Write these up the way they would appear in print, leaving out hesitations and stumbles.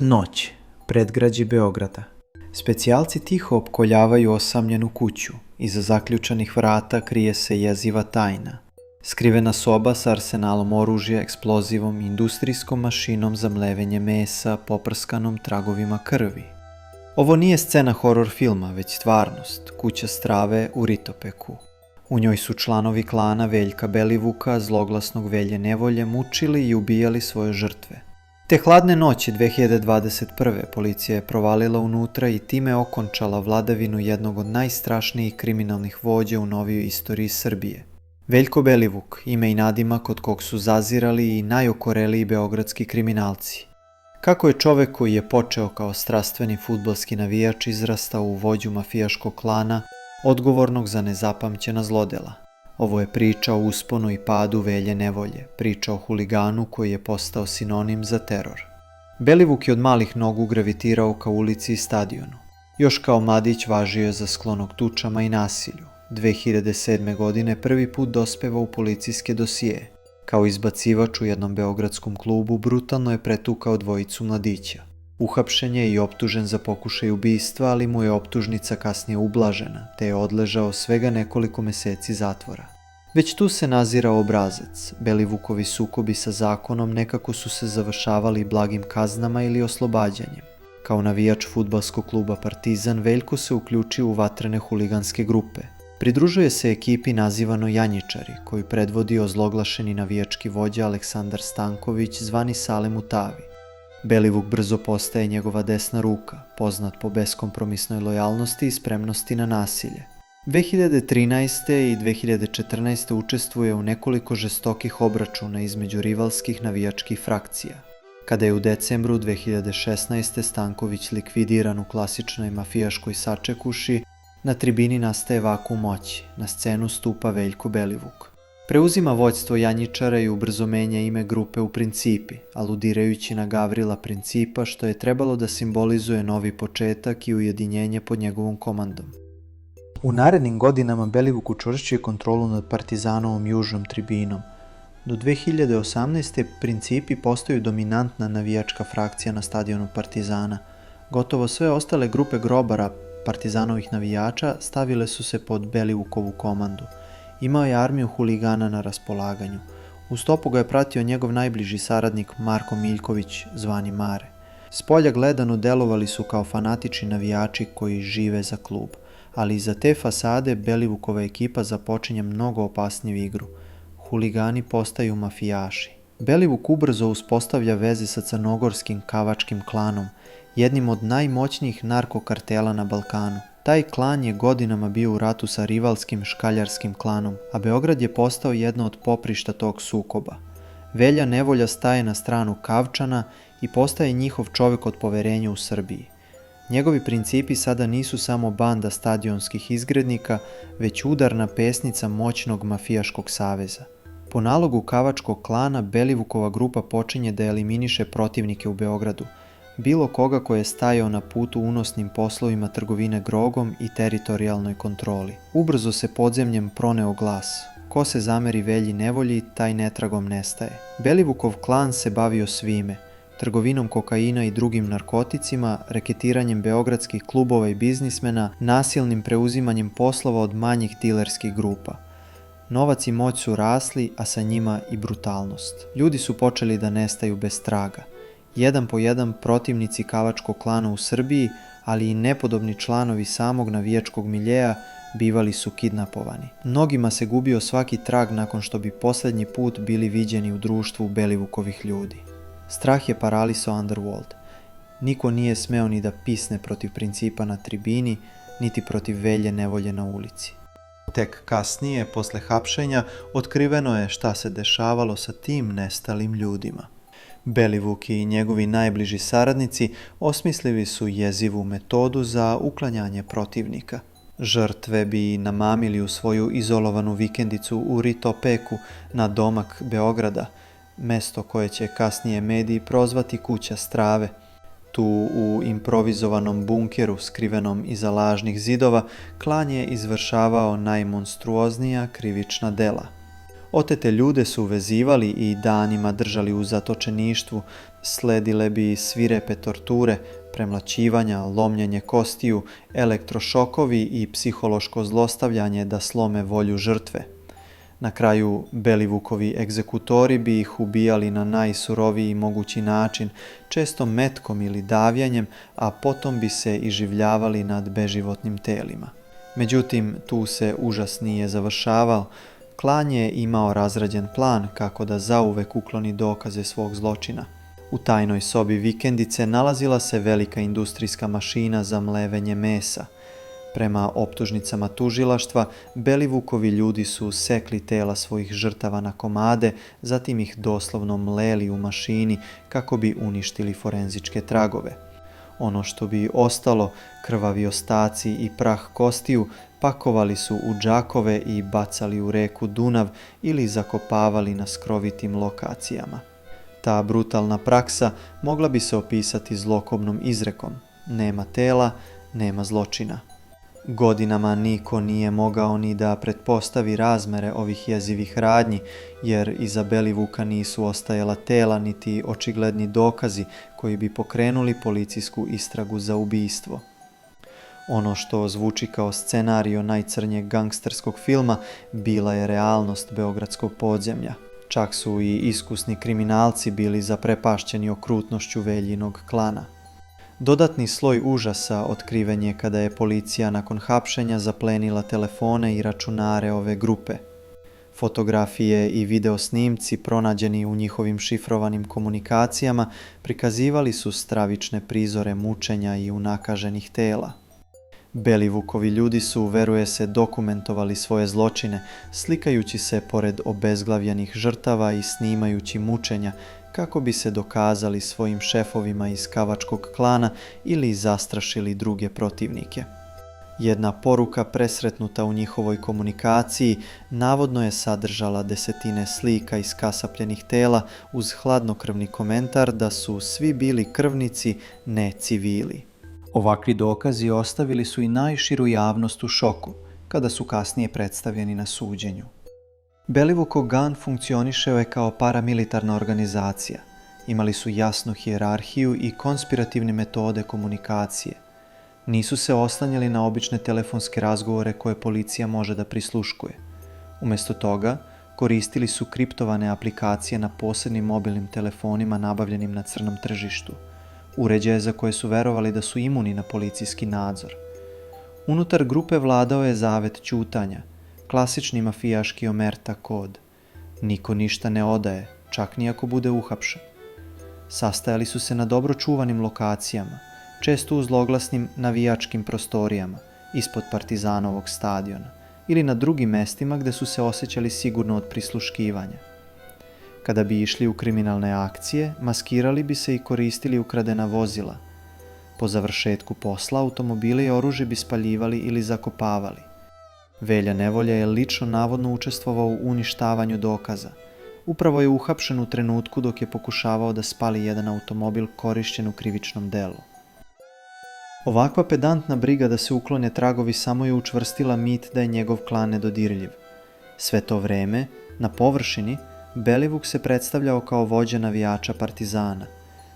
Noć, predgrađe Beograda. Specijalci tiho opkoljavaju osamljenu kuću. Iza zaključanih vrata krije se jeziva tajna. Skrivena soba sa arsenalom oružja, eksplozivom i industrijskom mašinom za mlevenje mesa poprskanom tragovima krvi. Ovo nije scena horor filma, već stvarnost, kuća strave u Ritopeku. U njoj su članovi klana Veljka Belivuka, zloglasnog Velje Nevolje, mučili i ubijali svoje žrtve. Te hladne noći 2021. policija je provalila unutra i time okončala vladavinu jednog od najstrašnijih kriminalnih vođa u novijoj istoriji Srbije. Veljko Belivuk, ime i nadimak od kog su zazirali i najokoreliji beogradski kriminalci. Kako je čovek koji je počeo kao strastveni fudbalski navijač izrastao u vođu mafijaškog klana, odgovornog za nezapamćena zlodela. Ovo je priča o usponu i padu Velje Nevolje, priča o huliganu koji je postao sinonim za teror. Belivuk je od malih nogu gravitirao ka ulici i stadionu. Još kao mladić važio je za sklonog tučama i nasilju. 2007. godine prvi put dospeva u policijske dosije. Kao izbacivač u jednom beogradskom klubu brutalno je pretukao dvojicu mladića. Uhapšen je i optužen za pokušaj ubistva, ali mu je optužnica kasnije ublažena, te je odležao svega nekoliko meseci zatvora. Već tu se nazirao obrazac. Belivukovi sukobi sa zakonom nekako su se završavali blagim kaznama ili oslobađanjem. Kao navijač fudbalskog kluba Partizan, Veljko se uključio u vatrene huliganske grupe. Pridružuje se ekipi nazivano Janjičari, koju predvodi ozloglašeni navijački vođa Aleksandar Stanković, zvani Sale Mutavi. Belivuk brzo postaje njegova desna ruka, poznat po beskompromisnoj lojalnosti i spremnosti na nasilje. 2013. i 2014. učestvuje u nekoliko žestokih obračuna između rivalskih navijačkih frakcija. Kada je u decembru 2016. Stanković likvidiran u klasičnoj mafijaškoj sačekuši, na tribini nastaje vakuum moći, na scenu stupa Veljko Belivuk. Preuzima vođstvo Janjičara i ubrzo menja ime grupe u Principi, aludirajući na Gavrila Principa, što je trebalo da simbolizuje novi početak i ujedinjenje pod njegovom komandom. U narednim godinama Belivuk učvršćuje kontrolu nad Partizanovom južnom tribinom. Do 2018. Principi postaju dominantna navijačka frakcija na stadionu Partizana. Gotovo sve ostale grupe grobara Partizanovih navijača stavile su se pod Belivukovu komandu. Imao je armiju huligana na raspolaganju. U stopu ga je pratio njegov najbliži saradnik Marko Miljković, zvani Mare. Spolja gledano delovali su kao fanatični navijači koji žive za klub, ali iza te fasade Belivukova ekipa započinje mnogo opasniju igru. Huligani postaju mafijaši. Belivuk ubrzo uspostavlja veze sa crnogorskim kavačkim klanom, jednim od najmoćnijih narkokartela na Balkanu. Taj klan je godinama bio u ratu sa rivalskim škaljarskim klanom, a Beograd je postao jedno od poprišta tog sukoba. Velja Nevolja staje na stranu Kavčana i postaje njihov čovjek od poverenja u Srbiji. Njegovi principi sada nisu samo banda stadionskih izgrednika, već udarna pesnica moćnog mafijaškog saveza. Po nalogu kavačkog klana, Belivukova grupa počinje da eliminiše protivnike u Beogradu, bilo koga ko je stajao na putu unosnim poslovima trgovine drogom i teritorijalnoj kontroli. Ubrzo se podzemljem proneo glas. Ko se zameri Velji Nevolji, taj netragom nestaje. Belivukov klan se bavio svime. Trgovinom kokaina i drugim narkoticima, reketiranjem beogradskih klubova i biznismena, nasilnim preuzimanjem poslova od manjih dilerskih grupa. Novac i moć su rasli, a sa njima i brutalnost. Ljudi su počeli da nestaju bez traga. Jedan po jedan protivnici kavačkog klana u Srbiji, ali i nepodobni članovi samog navijačkog miljeja bivali su kidnapovani. Mnogima se gubio svaki trag nakon što bi posljednji put bili viđeni u društvu Belivukovih ljudi. Strah je paralisao Underworld. Niko nije smeo ni da pisne protiv Principa na tribini, niti protiv Velje Nevolje na ulici. Tek kasnije, posle hapšenja, otkriveno je šta se dešavalo sa tim nestalim ljudima. Belivuk i njegovi najbliži saradnici osmislili su jezivu metodu za uklanjanje protivnika. Žrtve bi namamili u svoju izolovanu vikendicu u Ritopeku na domak Beograda, mesto koje će kasnije mediji prozvati kuća strave. Tu u improvizovanom bunkeru skrivenom iza lažnih zidova klan je izvršavao najmonstruoznija krivična dela. Otete ljude su vezivali i danima držali u zatočeništvu, sledile bi svirepe torture, premlaćivanja, lomljenje kostiju, elektrošokovi i psihološko zlostavljanje da slome volju žrtve. Na kraju Belivukovi egzekutori bi ih ubijali na najsuroviji mogući način, često metkom ili davljanjem, a potom bi se iživljavali nad beživotnim telima. Međutim, tu se užas nije završavao. Klan je imao razrađen plan kako da zauvek ukloni dokaze svog zločina. U tajnoj sobi vikendice nalazila se velika industrijska mašina za mlevenje mesa. Prema optužnicama tužilaštva, Belivukovi ljudi su sekli tela svojih žrtava na komade, zatim ih doslovno mleli u mašini kako bi uništili forenzičke tragove. Ono što bi ostalo, krvavi ostaci i prah kostiju, pakovali su u džakove i bacali u reku Dunav ili zakopavali na skrovitim lokacijama. Ta brutalna praksa mogla bi se opisati zlokobnom izrekom: nema tela, nema zločina. Godinama niko nije mogao ni da pretpostavi razmere ovih jezivih radnji, jer iza Belivuka nisu ostajala tela niti očigledni dokazi koji bi pokrenuli policijsku istragu za ubistvo. Ono što zvuči kao scenario najcrnjeg gangsterskog filma bila je realnost beogradskog podzemlja. Čak su i iskusni kriminalci bili zaprepašćeni okrutnošću Veljinog klana. Dodatni sloj užasa otkriven je kada je policija nakon hapšenja zaplenila telefone i računare ove grupe. Fotografije i videosnimci pronađeni u njihovim šifrovanim komunikacijama prikazivali su stravične prizore mučenja i unakaženih tela. Belivukovi ljudi su, veruje se, dokumentovali svoje zločine, slikajući se pored obezglavljenih žrtava i snimajući mučenja kako bi se dokazali svojim šefovima iz Kavačkog klana ili zastrašili druge protivnike. Jedna poruka presretnuta u njihovoj komunikaciji navodno je sadržala desetine slika iskasapljenih tela uz hladnokrvni komentar da su svi bili krvnici, ne civili. Ovakvi dokazi ostavili su i najširu javnost u šoku, kada su kasnije predstavljeni na suđenju. Belivukov gan funkcionišao je kao paramilitarna organizacija. Imali su jasnu hijerarhiju i konspirativne metode komunikacije. Nisu se oslanjali na obične telefonske razgovore koje policija može da prisluškuje. Umjesto toga, koristili su kriptovane aplikacije na posebnim mobilnim telefonima nabavljenim na crnom tržištu, uređaje za koje su verovali da su imuni na policijski nadzor. Unutar grupe vladao je zavet ćutanja, klasični mafijaški omerta kod. Niko ništa ne odaje, čak ni ako bude uhapšen. Sastajali su se na dobro čuvanim lokacijama, često u zloglasnim navijačkim prostorijama, ispod Partizanovog stadiona ili na drugim mestima gde su se osjećali sigurno od prisluškivanja. Kada bi išli u kriminalne akcije, maskirali bi se i koristili ukradena vozila. Po završetku posla, automobile i oružje bi spaljivali ili zakopavali. Velja Nevolja je lično navodno učestvovao u uništavanju dokaza. Upravo je uhapšen u trenutku dok je pokušavao da spali jedan automobil korišćen u krivičnom delu. Ovakva pedantna briga da se uklone tragovi samo je učvrstila mit da je njegov klan nedodirljiv. Sve to vreme, na površini, Belivuk se predstavljao kao vođa navijača Partizana.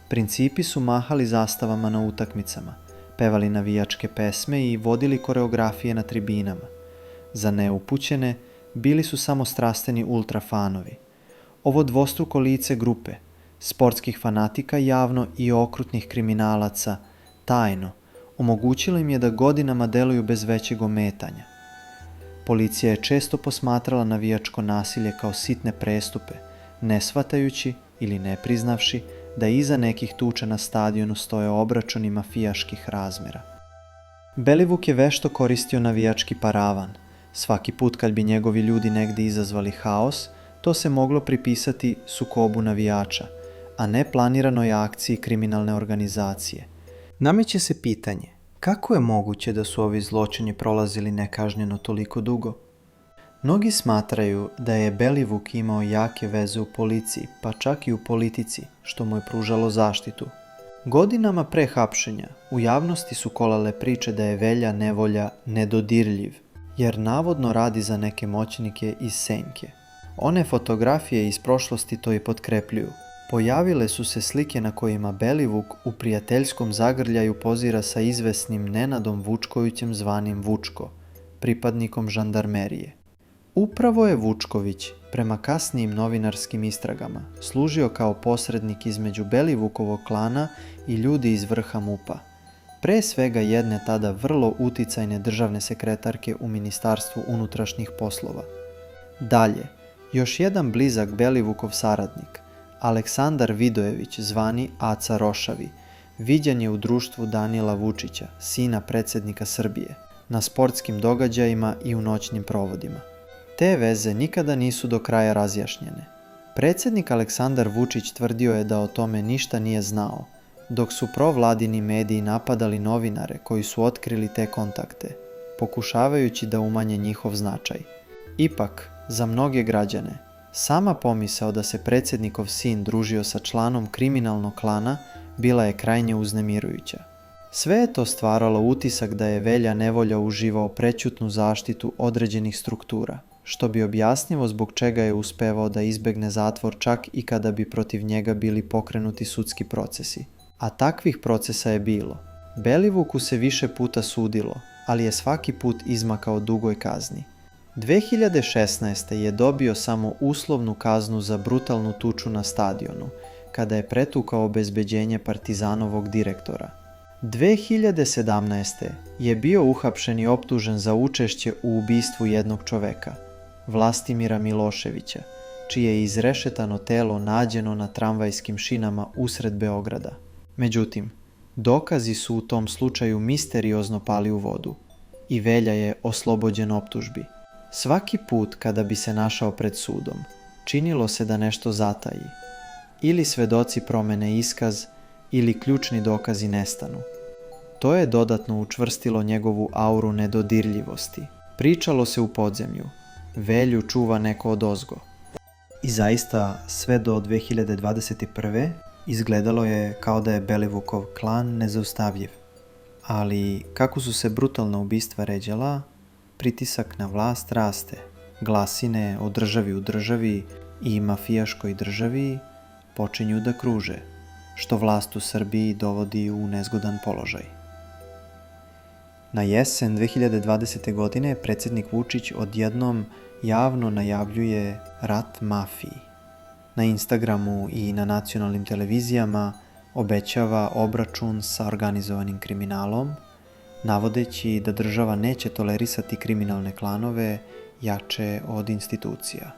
Principi su mahali zastavama na utakmicama, pevali navijačke pesme i vodili koreografije na tribinama. Za neupućene bili su samo strasteni ultrafanovi. Ovo dvostruko lice grupe, sportskih fanatika javno i okrutnih kriminalaca, tajno, omogućilo im je da godinama deluju bez većeg ometanja. Policija je često posmatrala navijačko nasilje kao sitne prestupe, ne shvatajući ili ne priznavši da iza nekih tuča na stadionu stoje obračuni mafijaških razmera. Belivuk je vešto koristio navijački paravan. Svaki put kad bi njegovi ljudi negdje izazvali haos, to se moglo pripisati sukobu navijača, a ne planiranoj akciji kriminalne organizacije. Nameće se pitanje, kako je moguće da su ovi zločini prolazili nekažnjeno toliko dugo? Mnogi smatraju da je Belivuk imao jake veze u policiji, pa čak i u politici, što mu je pružalo zaštitu. Godinama pre hapšenja u javnosti su kolale priče da je Velja Nevolja nedodirljiv, jer navodno radi za neke moćnike iz Senjke. One fotografije iz prošlosti to i potkrepljuju. Pojavile su se slike na kojima Belivuk u prijateljskom zagrljaju pozira sa izvesnim Nenadom Vučkovićem zvanim Vučko, pripadnikom žandarmerije. Upravo je Vučković, prema kasnijim novinarskim istragama, služio kao posrednik između Belivukovog klana i ljudi iz vrha MUP-a, pre svega jedne tada vrlo uticajne državne sekretarke u Ministarstvu unutrašnjih poslova. Dalje, još jedan blizak Belivukov saradnik, Aleksandar Vidojević zvani Aca Rošavi, viđen je u društvu Danila Vučića, sina predsjednika Srbije, na sportskim događajima i u noćnim provodima. Te veze nikada nisu do kraja razjašnjene. Predsjednik Aleksandar Vučić tvrdio je da o tome ništa nije znao, dok su provladini mediji napadali novinare koji su otkrili te kontakte, pokušavajući da umanje njihov značaj. Ipak, za mnoge građane, sama pomisao da se predsjednikov sin družio sa članom kriminalnog klana bila je krajnje uznemirujuća. Sve je to stvaralo utisak da je Velja Nevolja uživao prećutnu zaštitu određenih struktura, što bi objasnilo zbog čega je uspevao da izbegne zatvor čak i kada bi protiv njega bili pokrenuti sudski procesi. A takvih procesa je bilo. Belivuku se više puta sudilo, ali je svaki put izmakao dugoj kazni. 2016. je dobio samo uslovnu kaznu za brutalnu tuču na stadionu, kada je pretukao obezbeđenje Partizanovog direktora. 2017. je bio uhapšen i optužen za učešće u ubistvu jednog čoveka, Vlastimira Miloševića, čije je izrešetano telo nađeno na tramvajskim šinama usred Beograda. Međutim, dokazi su u tom slučaju misteriozno pali u vodu i Velja je oslobođen optužbi. Svaki put kada bi se našao pred sudom, činilo se da nešto zataji. Ili svedoci promene iskaz, ili ključni dokazi nestanu. To je dodatno učvrstilo njegovu auru nedodirljivosti. Pričalo se u podzemlju. Velju čuva neko odozgo. I zaista, sve do 2021. izgledalo je kao da je Belivukov klan nezaustavljiv. Ali kako su se brutalna ubistva ređala, pritisak na vlast raste. Glasine o državi u državi i mafijaškoj državi počinju da kruže, što vlast u Srbiji dovodi u nezgodan položaj. Na jesen 2020. godine predsjednik Vučić odjednom javno najavljuje rat mafiji. Na Instagramu i na nacionalnim televizijama obećava obračun sa organizovanim kriminalom, navodeći da država neće tolerisati kriminalne klanove jače od institucija.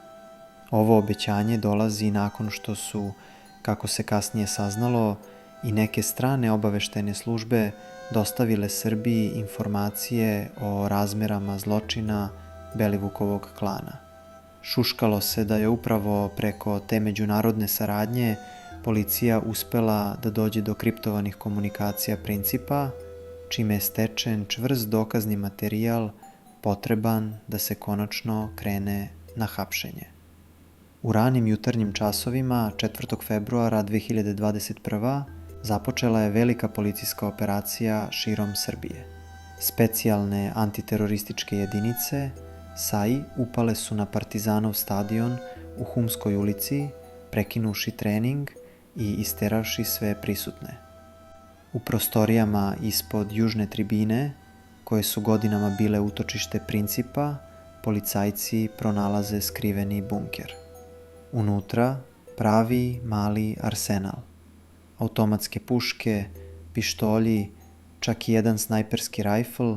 Ovo obećanje dolazi nakon što su, kako se kasnije saznalo, i neke strane obaveštajne službe dostavile Srbiji informacije o razmerama zločina Belivukovog klana. Šuškalo se da je upravo preko te međunarodne saradnje policija uspela da dođe do kriptovanih komunikacija Principa, čime je stečen čvrst dokazni materijal potreban da se konačno krene na hapšenje. U ranim jutarnjim časovima 4. februara 2021. započela je velika policijska operacija širom Srbije. Specijalne antiterorističke jedinice SAI upale su na Partizanov stadion u Humskoj ulici, prekinuši trening i isteravši sve prisutne. U prostorijama ispod južne tribine, koje su godinama bile utočište Principa, policajci pronalaze skriveni bunker. Unutra pravi mali arsenal. Automatske puške, pištolji, čak i jedan snajperski rajfl,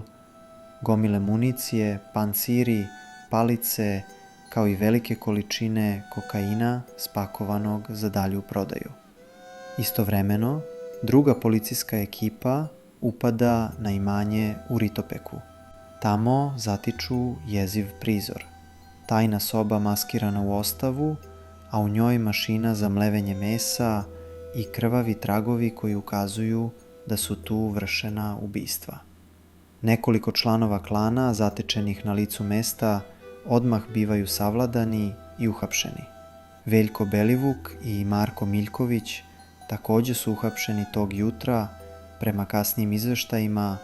gomile municije, panciri, palice, kao i velike količine kokaina spakovanog za dalju prodaju. Istovremeno, druga policijska ekipa upada na imanje u Ritopeku. Tamo zatiču jeziv prizor. Tajna soba maskirana u ostavu, a u njoj mašina za mlevenje mesa i krvavi tragovi koji ukazuju da su tu vršena ubistva. Nekoliko članova klana zatečenih na licu mesta odmah bivaju savladani i uhapšeni. Veljko Belivuk i Marko Miljković također su uhapšeni tog jutra. Prema kasnijim izveštajima,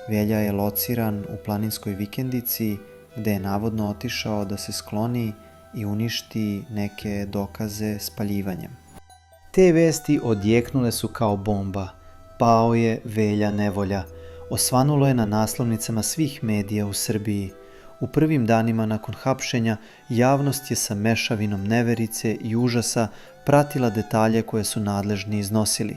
Velja je lociran u planinskoj vikendici gde je navodno otišao da se skloni i uništi neke dokaze spaljivanjem. Te vesti odjeknule su kao bomba. Pao je Velja Nevolja. Osvanulo je na naslovnicama svih medija u Srbiji. U prvim danima nakon hapšenja javnost je sa mešavinom neverice i užasa pratila detalje koje su nadležni iznosili.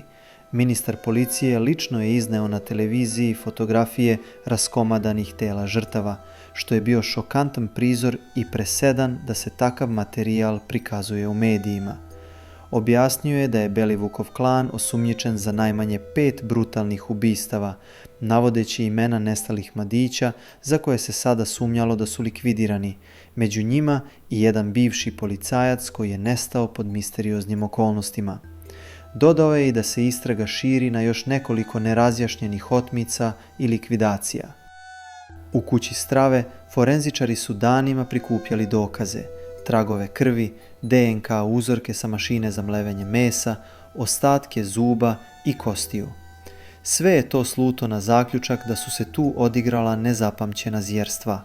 Ministar policije lično je izneo na televiziji fotografije raskomadanih tela žrtava, što je bio šokantan prizor i presedan da se takav materijal prikazuje u medijima. Objasnio je da je Belivukov klan osumnjičen za najmanje 5 brutalnih ubistava, navodeći imena nestalih mladića za koje se sada sumnjalo da su likvidirani, među njima i jedan bivši policajac koji je nestao pod misterioznim okolnostima. Dodao je i da se istraga širi na još nekoliko nerazjašnjenih otmica i likvidacija. U kući strave forenzičari su danima prikupljali dokaze, tragove krvi, DNK uzorke sa mašine za mlevenje mesa, ostatke zuba i kostiju. Sve je to sluto na zaključak da su se tu odigrala nezapamćena zvjerstva.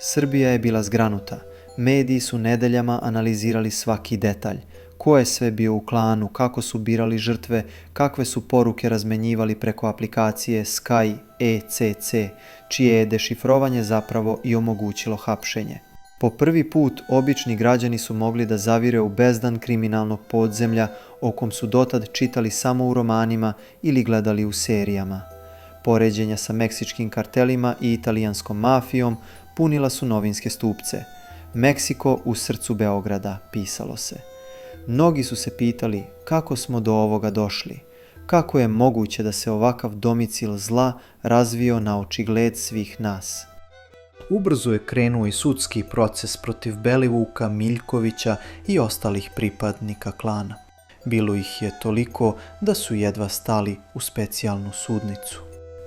Srbija je bila zgranuta. Mediji su nedeljama analizirali svaki detalj. Ko je sve bio u klanu, kako su birali žrtve, kakve su poruke razmenjivali preko aplikacije Sky ECC, čije je dešifrovanje zapravo i omogućilo hapšenje. Po prvi put obični građani su mogli da zavire u bezdan kriminalnog podzemlja o kom su dotad čitali samo u romanima ili gledali u serijama. Poređenja sa meksičkim kartelima i italijanskom mafijom punila su novinske stupce. Meksiko u srcu Beograda, pisalo se. Mnogi su se pitali kako smo do ovoga došli, kako je moguće da se ovakav domicil zla razvio na očigled svih nas. Ubrzo je krenuo i sudski proces protiv Belivuka, Miljkovića i ostalih pripadnika klana. Bilo ih je toliko da su jedva stali u specijalnu sudnicu.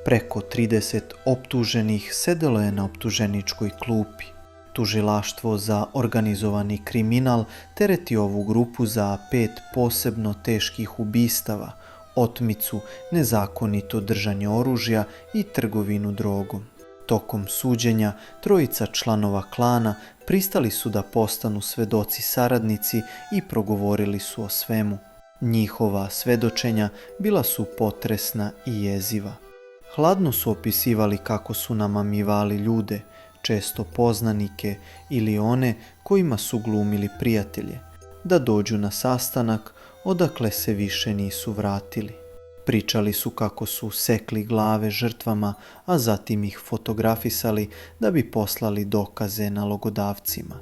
Preko 30 optuženih sedelo je na optuženičkoj klupi. Tužilaštvo za organizovani kriminal tereti ovu grupu za 5 posebno teških ubistava, otmicu, nezakonito držanje oružja i trgovinu drogom. Tokom suđenja, 3 članova klana pristali su da postanu svedoci saradnici i progovorili su o svemu. Njihova svedočenja bila su potresna i jeziva. Hladno su opisivali kako su namamivali ljude, često poznanike ili one kojima su glumili prijatelje, da dođu na sastanak odakle se više nisu vratili. Pričali su kako su sekli glave žrtvama, a zatim ih fotografisali da bi poslali dokaze nalogodavcima.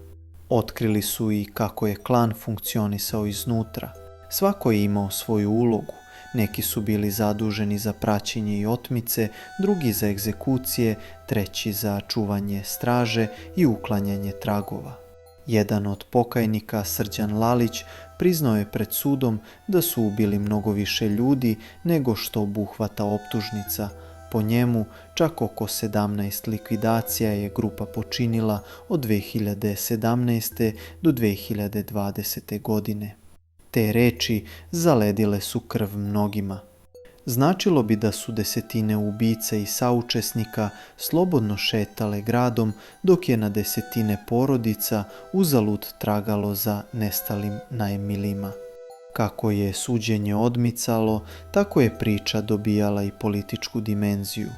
Otkrili su i kako je klan funkcionisao iznutra. Svako je imao svoju ulogu. Neki su bili zaduženi za praćenje i otmice, drugi za egzekucije, treći za čuvanje straže i uklanjanje tragova. Jedan od pokajnika, Srđan Lalić, priznao je pred sudom da su ubili mnogo više ljudi nego što obuhvata optužnica. Po njemu, čak oko 17 likvidacija je grupa počinila od 2017. do 2020. godine. Te reči zaledile su krv mnogima. Značilo bi da su desetine ubica i saučesnika slobodno šetale gradom, dok je na desetine porodica uzalud tragalo za nestalim najmilijima. Kako je suđenje odmicalo, tako je priča dobijala i političku dimenziju.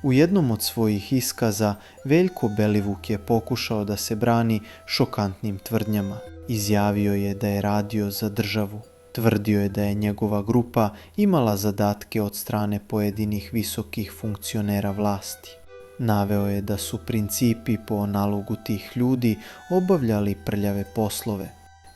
U jednom od svojih iskaza Veljko Belivuk je pokušao da se brani šokantnim tvrdnjama. Izjavio je da je radio za državu. Tvrdio je da je njegova grupa imala zadatke od strane pojedinih visokih funkcionera vlasti. Naveo je da su principi po nalogu tih ljudi obavljali prljave poslove,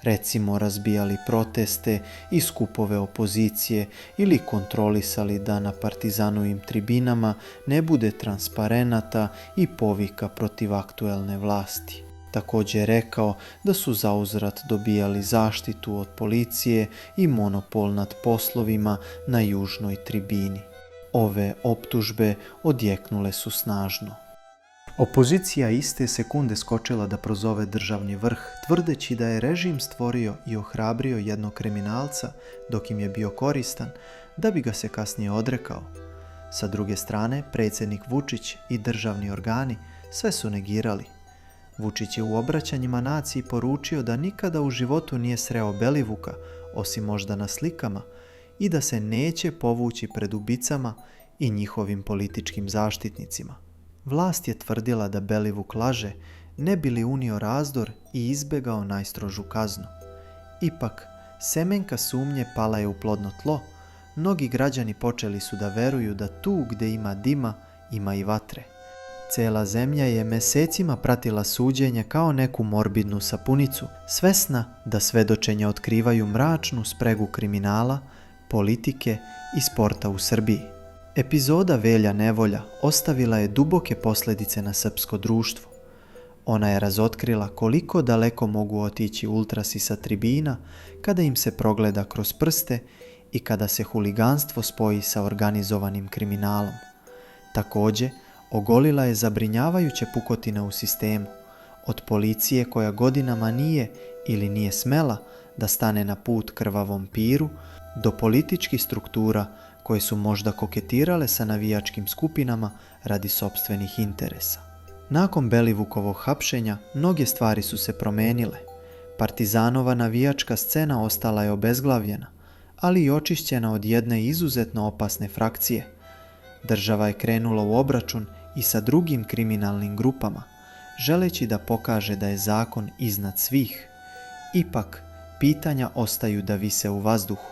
recimo razbijali proteste i skupove opozicije ili kontrolisali da na partizanovim tribinama ne bude transparenata i povika protiv aktuelne vlasti. Također je rekao da su zauzvrat dobijali zaštitu od policije i monopol nad poslovima na južnoj tribini. Ove optužbe odjeknule su snažno. Opozicija iste sekunde skočila da prozove državni vrh, tvrdeći da je režim stvorio i ohrabrio jednog kriminalca dok im je bio koristan, da bi ga se kasnije odrekao. Sa druge strane, predsjednik Vučić i državni organi sve su negirali. Vučić je u obraćanjima naciji poručio da nikada u životu nije sreo Belivuka, osim možda na slikama, i da se neće povući pred ubicama i njihovim političkim zaštitnicima. Vlast je tvrdila da Belivuk laže, ne bi li unio razdor i izbegao najstrožu kaznu. Ipak, semenka sumnje pala je u plodno tlo, mnogi građani počeli su da veruju da tu gde ima dima, ima i vatre. Cela zemlja je mesecima pratila suđenje kao neku morbidnu sapunicu, svesna da svedočenja otkrivaju mračnu spregu kriminala, politike i sporta u Srbiji. Epizoda Velja Nevolja ostavila je duboke posljedice na srpsko društvo. Ona je razotkrila koliko daleko mogu otići ultrasi sa tribina kada im se progleda kroz prste i kada se huliganstvo spoji sa organizovanim kriminalom. Također, ogolila je zabrinjavajuće pukotine u sistemu, od policije koja godinama nije ili nije smela da stane na put krvavom piru, do političkih struktura koje su možda koketirale sa navijačkim skupinama radi sopstvenih interesa. Nakon Belivukovog hapšenja mnoge stvari su se promenile. Partizanova navijačka scena ostala je obezglavljena, ali i očišćena od jedne izuzetno opasne frakcije. Država je krenula u obračun i sa drugim kriminalnim grupama, želeći da pokaže da je zakon iznad svih. Ipak, pitanja ostaju da vise u vazduhu.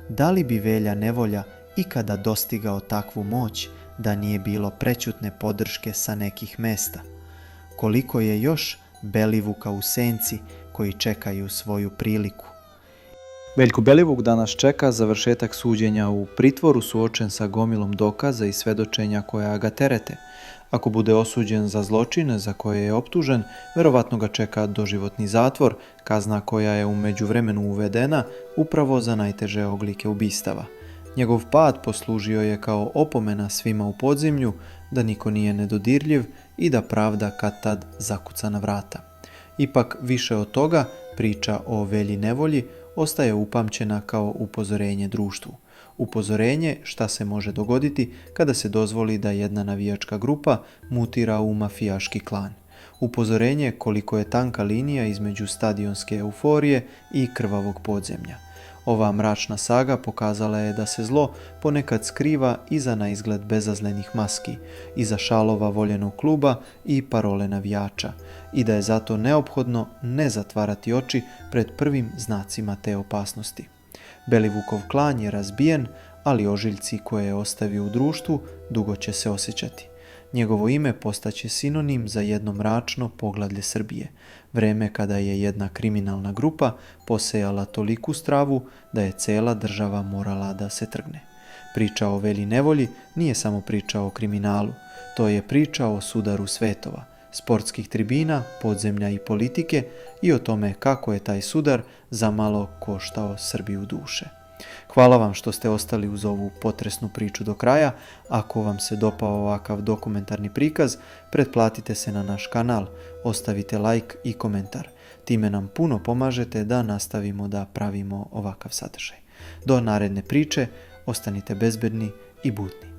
Da li bi Velja Nevolja ikada dostigao takvu moć da nije bilo prećutne podrške sa nekih mesta? Koliko je još Belivuka u senci koji čekaju svoju priliku? Veljko Belivuk danas čeka završetak suđenja u pritvoru, suočen sa gomilom dokaza i svedočenja koja ga terete. Ako bude osuđen za zločine za koje je optužen, verovatno ga čeka doživotni zatvor, kazna koja je u međuvremenu uvedena upravo za najteže oblike ubistava. Njegov pad poslužio je kao opomena svima u podzemlju da niko nije nedodirljiv i da pravda kad tad zakuca na vrata. Ipak više od toga, priča o Velji Nevolji ostaje upamćena kao upozorenje društvu. Upozorenje šta se može dogoditi kada se dozvoli da jedna navijačka grupa mutira u mafijaški klan. Upozorenje koliko je tanka linija između stadionske euforije i krvavog podzemlja. Ova mračna saga pokazala je da se zlo ponekad skriva iza na izgled bezazlenih maski, iza šalova voljenog kluba i parole navijača, i da je zato neophodno ne zatvarati oči pred prvim znacima te opasnosti. Belivukov klan je razbijen, ali ožiljci koje je ostavio u društvu dugo će se osjećati. Njegovo ime postaće sinonim za jedno mračno poglavlje Srbije, vreme kada je jedna kriminalna grupa posejala toliku stravu da je cela država morala da se trgne. Priča o Velji Nevolji nije samo priča o kriminalu, to je priča o sudaru svetova, sportskih tribina, podzemlja i politike i o tome kako je taj sudar zamalo koštao Srbiju duše. Hvala vam što ste ostali uz ovu potresnu priču do kraja. Ako vam se dopao ovakav dokumentarni prikaz, pretplatite se na naš kanal, ostavite like i komentar. Time nam puno pomažete da nastavimo da pravimo ovakav sadržaj. Do naredne priče, ostanite bezbedni i budni.